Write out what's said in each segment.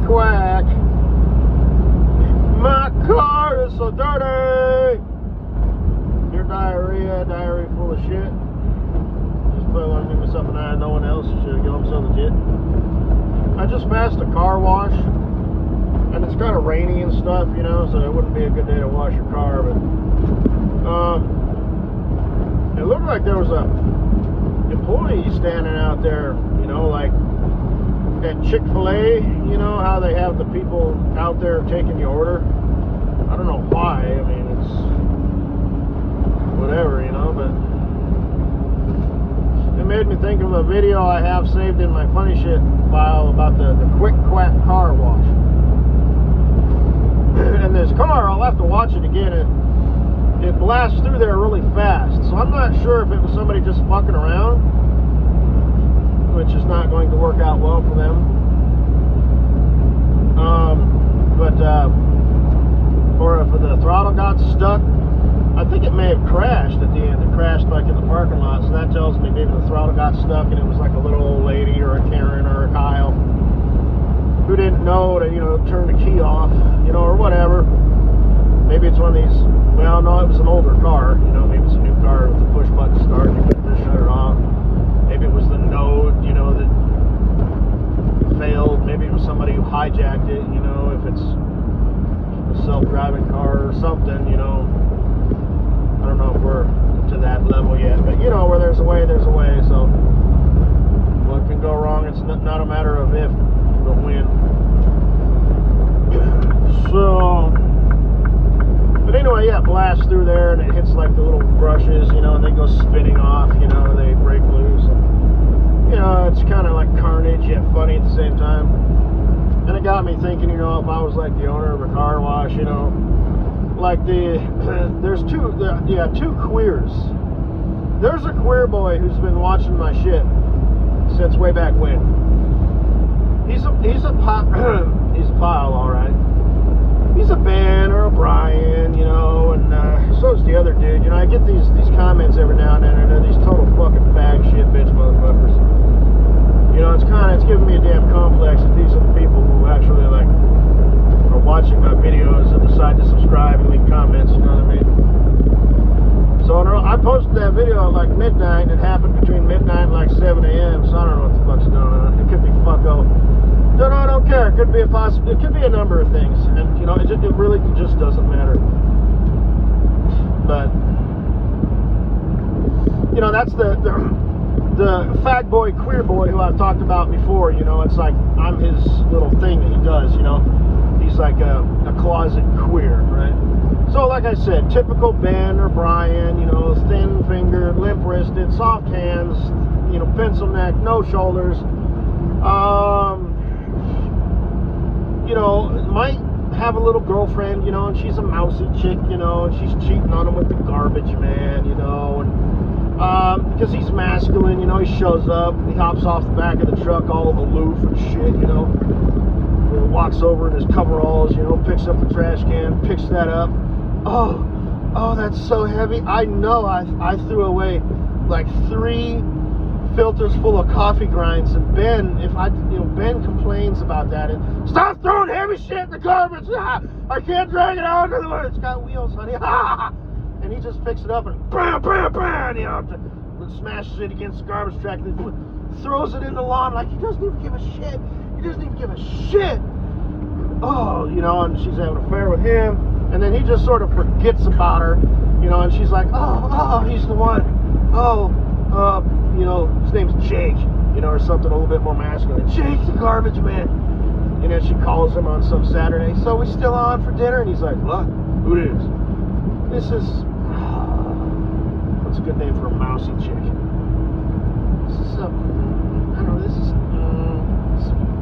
quack. My car is so dirty. Your diarrhea full of shit. Just probably want to give myself an eye, no one else should give themselves a jit. I just passed a car wash, and it's kind of rainy and stuff, you know, so it wouldn't be a good day to wash your car, but it looked like there was a employee standing out there, you know, like at Chick-fil-A, you know, how they have the people out there taking your order. I don't know why, I mean, it's whatever, you know, but it made me think of a video I have saved in my funny shit file about the quick quack car wash. And this car, I'll have to watch it again. It blasts through there really fast. So I'm not sure if it was somebody just fucking around, which is not going to work out well for them. Or if the throttle got stuck. I think it may have crashed at the end. It crashed like in the parking lot. So that tells me maybe the throttle got stuck and it was like a little old lady or a Karen or a Kyle who didn't know to, you know, turn the key off, you know, or whatever. Maybe it's one of these, well, no, it was an older car, you know, maybe it's a new car with a push button start, you couldn't just shut it off. Maybe it was the node, you know, that failed. Maybe it was somebody who hijacked it, you know, if it's a self-driving car or something, you know. I don't know if we're to that level yet, but you know, where there's a way, so what can go wrong? It's not a matter of if, but when. So, but anyway, yeah, blast through there and it hits like the little brushes, you know, and they go spinning off, you know, they break loose. And, you know, it's kind of like carnage yet funny at the same time. And it got me thinking, you know, if I was like the owner of a car wash, you know, like there's two queers. There's a queer boy who's been watching my shit since way back when. He's a pile, all right. He's a Ben or a Brian, you know, and so's the other dude. You know, I get these comments every now and then, and they're these total fucking fag shit bitch motherfuckers. You know, it's giving me a damn complex that these are the people who actually like are watching my videos and decide to subscribe and leave comments, you know what I mean? So I posted that video at like midnight, and it happened between midnight and like 7 a.m. So I don't know what the fuck's going on. It could be fucko. No, I don't care. It could be it could be a number of things, and you know, it really just doesn't matter. But you know, that's the fag boy, queer boy who I've talked about before. You know, it's like I'm his little thing that he does. You know, he's like a closet queer, right? So, like I said, typical Ben or Brian. You know, thin-fingered, limp-wristed, soft hands. You know, pencil neck, no shoulders. You know, might have a little girlfriend, you know, and she's a mousy chick, you know, and she's cheating on him with the garbage man, you know, and because he's masculine, you know, he shows up, he hops off the back of the truck all aloof and shit, you know, walks over in his coveralls, you know, picks up the trash can, picks that up. Oh, that's so heavy. I know I threw away like 3 filters full of coffee grinds, and Ben complains about that and stop throwing heavy shit in the garbage. I can't drag it out of the way. It's got wheels, honey. And he just picks it up and bam, you know, smashes it against the garbage truck and throws it in the lawn like he doesn't even give a shit. Oh, you know, and she's having an affair with him, and then he just sort of forgets about her, you know, and she's like, oh, he's the one. You know, his name's Jake, you know, or something a little bit more masculine. Jake the garbage man. You know, she calls him on some Saturday. So we still on for dinner? And he's like, what? Who it is? This is, what's a good name for a mousy chick? This is, I don't know,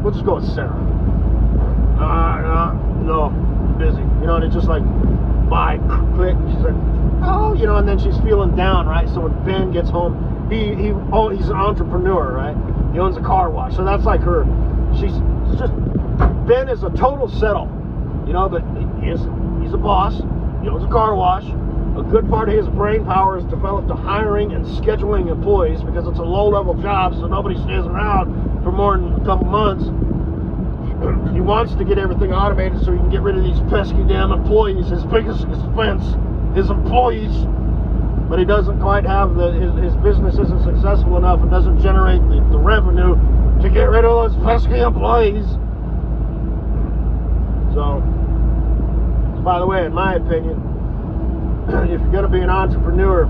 we'll just go with Sarah. No, busy. You know, and it's just like, bye, click. She's like, oh, you know, and then she's feeling down, right? So when Ben gets home, he's an entrepreneur, right? He owns a car wash, so that's like her. Ben is a total settle, you know, but he's a boss. He owns a car wash. A good part of his brain power is developed to hiring and scheduling employees because it's a low-level job, so nobody stays around for more than a couple months. He wants to get everything automated so he can get rid of these pesky damn employees. His biggest expense, his employees. But he doesn't quite have his business isn't successful enough and doesn't generate the revenue to get rid of those pesky employees. So, by the way, in my opinion, if you're going to be an entrepreneur,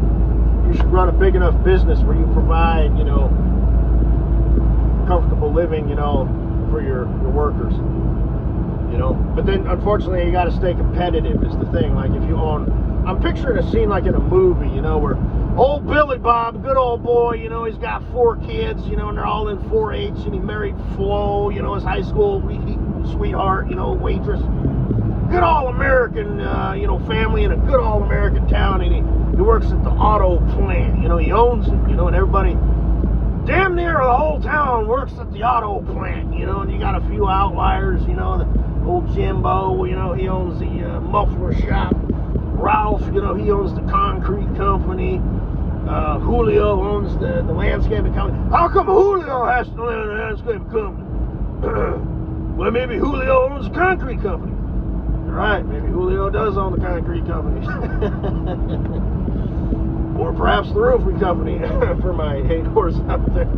you should run a big enough business where you provide, comfortable living, for your workers. But then, unfortunately, you got to stay competitive is the thing. Like, if you own... I'm picturing a scene like in a movie, where old Billy Bob, good old boy, he's got 4 kids, and they're all in 4-H, and he married Flo, his high school sweetheart, waitress. Good all-American, family in a good all-American town, and he works at the auto plant, he owns it, and everybody, damn near the whole town works at the auto plant, and you got a few outliers, the old Jimbo, he owns the muffler shop. Ralph, he owns the concrete company. Julio owns the landscaping company. How come Julio has to own the landscaping company? Well, maybe Julio owns the concrete company. Right, maybe Julio does own the concrete company. Or perhaps the roofing company for my 8-horse out there.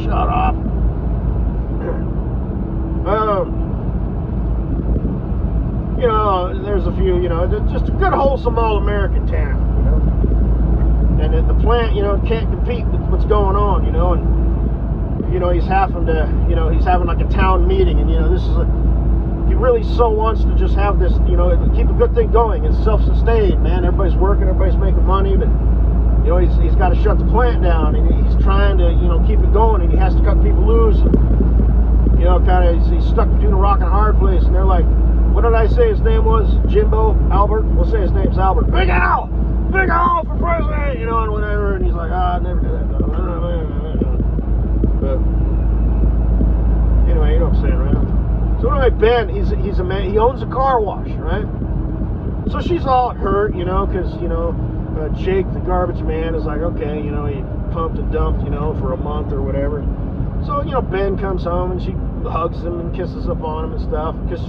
Shut up. There's a few, just a good, wholesome, all-American town, And the plant, can't compete with what's going on, and, he's having to, he's having like a town meeting, and, this is he really so wants to just have this, keep a good thing going. It's self-sustained, man. Everybody's working, everybody's making money, but, he's got to shut the plant down, and he's trying to, keep it going, and he has to cut people loose, and, he's stuck between a rock and a hard place, and they're like, what did I say his name was? Jimbo? Albert? We'll say his name's Albert. Big Al! Big Al for president! And whatever. And he's like, I'd never do that. But anyway, you know what I'm saying, right? So anyway, Ben, he's a man. He owns a car wash, right? So she's all hurt, because, Jake, the garbage man, is like, okay, he pumped and dumped, for a month or whatever. So, Ben comes home and she hugs him and kisses up on him and stuff because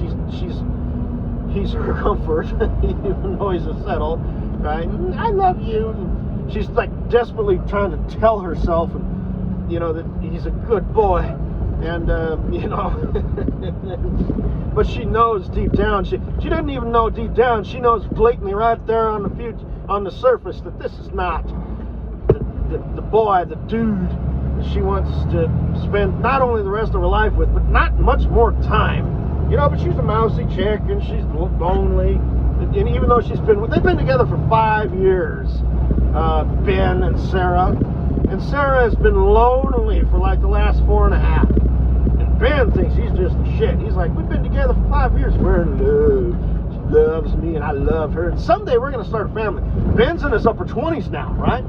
he's her comfort, even though he's a settle, right? I love you. And she's like desperately trying to tell herself, and that he's a good boy, and but she knows deep down. She doesn't even know deep down. She knows blatantly right there on the surface that this is not the boy, the dude she wants to spend not only the rest of her life with, but not much more time. But she's a mousy chick and she's lonely. And even though they've been together for 5 years, Ben and Sarah. And Sarah has been lonely for like the last 4.5. And Ben thinks he's just the shit. He's like, we've been together for 5 years. We're in love. She loves me and I love her. And someday we're going to start a family. Ben's in his upper 20s now, right?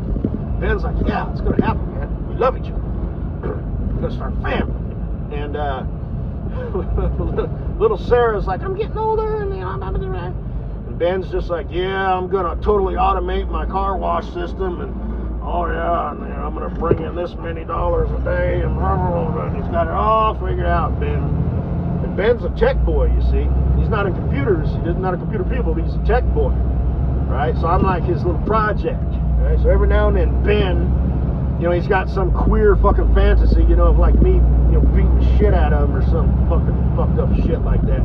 Ben's like, yeah, it's going to happen, man. We love each other. We're going to start a family. And little Sarah's like, I'm getting older. And Ben's just like, yeah, I'm going to totally automate my car wash system. And oh, yeah, and I'm going to bring in this many dollars a day. And he's got it all figured out, Ben. And Ben's a tech boy, you see. He's not in computers. He's not a computer people, but he's a tech boy. Right? So I'm like his little project. Right? So every now and then, Ben, he's got some queer fucking fantasy, of like me, beating the shit out of him or some fucking fucked up shit like that,